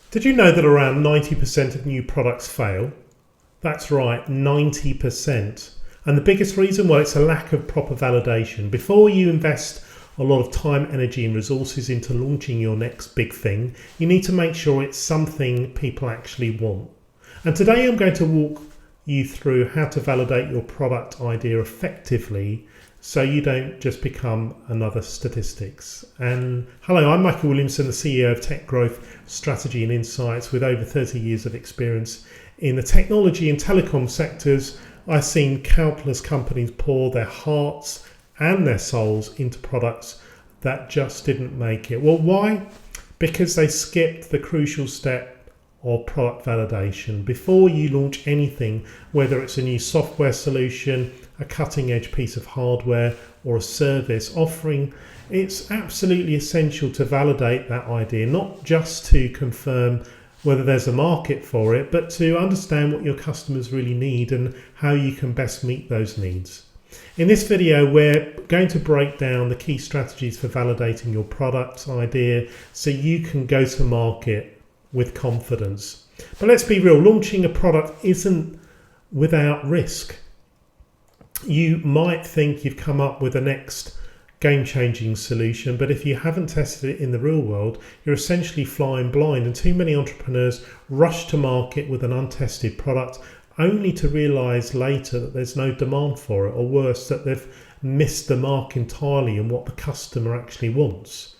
Did you know that around 90% of new products fail? That's right, 90%. And the biggest reason? Well, it's a lack of proper validation. Before you invest a lot of time, energy and resources into launching your next big thing, you need to make sure it's something people actually want. And today I'm going to walk you through how to validate your product idea effectively so you don't just become another statistics. And hello, I'm Michael Williamson, the CEO of TechGrowth Strategy and Insights. With over 30 years of experience in the technology and telecom sectors, I've seen countless companies pour their hearts and their souls into products that just didn't make it. Well, why? Because they skipped the crucial step of product validation. Before you launch anything, whether it's a new software solution, a cutting edge piece of hardware or a service offering, it's absolutely essential to validate that idea, not just to confirm whether there's a market for it, but to understand what your customers really need and how you can best meet those needs. In this video, we're going to break down the key strategies for validating your product idea so you can go to market with confidence. But let's be real, launching a product isn't without risk. You might think you've come up with the next game-changing solution, but if you haven't tested it in the real world, you're essentially flying blind, and too many entrepreneurs rush to market with an untested product only to realize later that there's no demand for it, or worse, that they've missed the mark entirely in what the customer actually wants.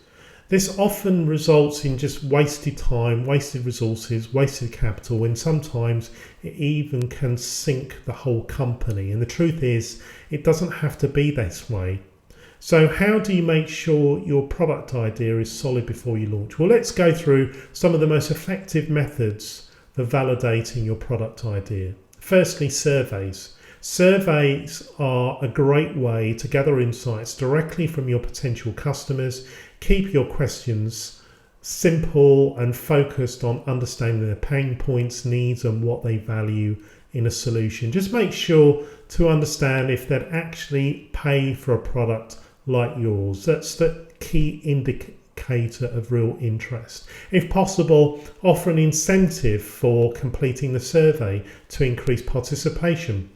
This often results in just wasted time, wasted resources, wasted capital, and sometimes it even can sink the whole company. And the truth is, it doesn't have to be this way. So how do you make sure your product idea is solid before you launch? Well, let's go through some of the most effective methods for validating your product idea. Firstly, surveys. Surveys are a great way to gather insights directly from your potential customers. Keep your questions simple and focused on understanding their pain points, needs, and what they value in a solution. Just make sure to understand if they'd actually pay for a product like yours. That's the key indicator of real interest. If possible, offer an incentive for completing the survey to increase participation.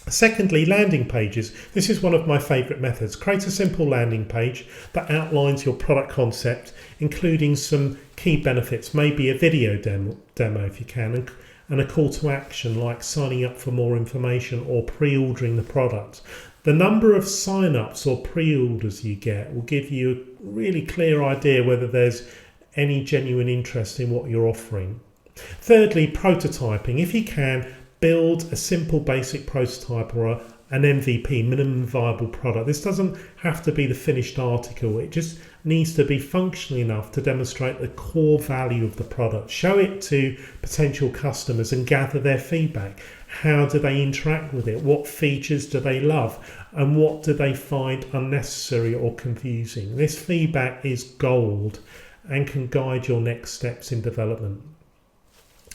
Secondly, landing pages. This is one of my favorite methods. Create a simple landing page that outlines your product concept, including some key benefits, maybe a video demo if you can, and a call to action like signing up for more information or pre-ordering the product. The number of sign-ups or pre-orders you get will give you a really clear idea whether there's any genuine interest in what you're offering. Thirdly, prototyping. If you can, build a simple basic prototype or an MVP, minimum viable product. This doesn't have to be the finished article. It just needs to be functional enough to demonstrate the core value of the product. Show it to potential customers and gather their feedback. How do they interact with it? What features do they love? And what do they find unnecessary or confusing? This feedback is gold and can guide your next steps in development.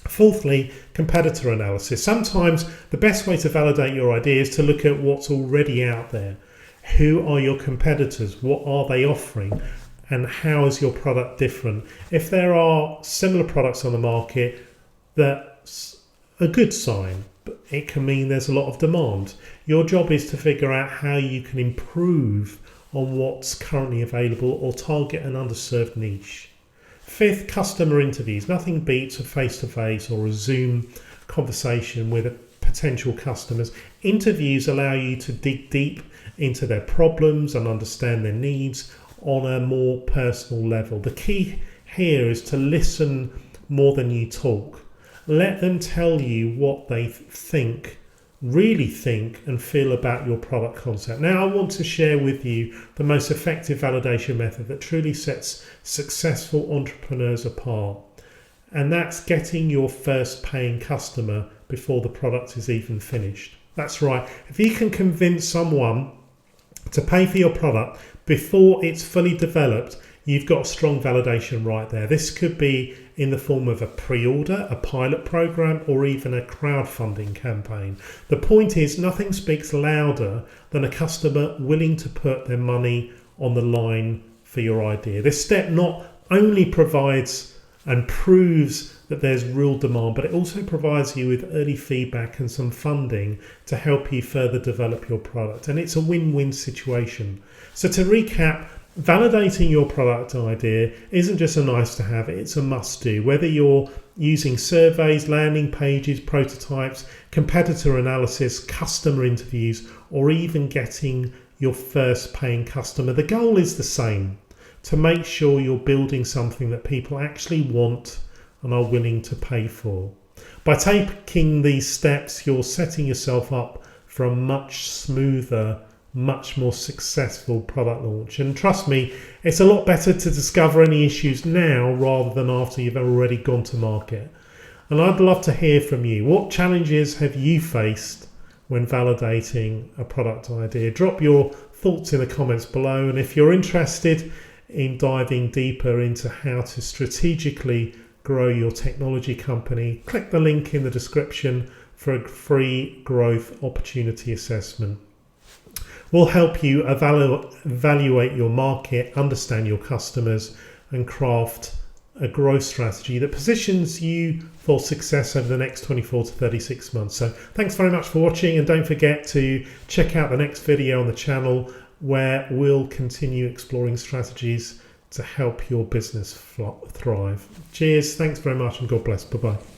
Fourthly, competitor analysis. Sometimes the best way to validate your idea is to look at what's already out there. Who are your competitors? What are they offering? And how is your product different? If there are similar products on the market, that's a good sign, but it can mean there's a lot of demand. Your job is to figure out how you can improve on what's currently available or target an underserved niche. Fifth, customer interviews. Nothing beats a face-to-face or a Zoom conversation with potential customers. Interviews allow you to dig deep into their problems and understand their needs on a more personal level. The key here is to listen more than you talk. Let them tell you what they really think and feel about your product concept. Now, I want to share with you the most effective validation method that truly sets successful entrepreneurs apart. And that's getting your first paying customer before the product is even finished. That's right. If you can convince someone to pay for your product before it's fully developed, you've got a strong validation right there. This could be in the form of a pre-order, a pilot program, or even a crowdfunding campaign. The point is, nothing speaks louder than a customer willing to put their money on the line for your idea. This step not only provides and proves that there's real demand, but it also provides you with early feedback and some funding to help you further develop your product. And it's a win-win situation. So to recap, validating your product idea isn't just a nice to have, it's a must do. Whether you're using surveys, landing pages, prototypes, competitor analysis, customer interviews, or even getting your first paying customer, the goal is the same: to make sure you're building something that people actually want and are willing to pay for. By taking these steps, you're setting yourself up for a much smoother, much more successful product launch. And trust me, it's a lot better to discover any issues now rather than after you've already gone to market. And I'd love to hear from you. What challenges have you faced when validating a product idea? Drop your thoughts in the comments below. And if you're interested in diving deeper into how to strategically grow your technology company, click the link in the description for a free growth opportunity assessment. We'll help you evaluate your market, understand your customers, and craft a growth strategy that positions you for success over the next 24 to 36 months. So thanks very much for watching, and don't forget to check out the next video on the channel where we'll continue exploring strategies to help your business thrive. Cheers, thanks very much, and God bless. Bye-bye.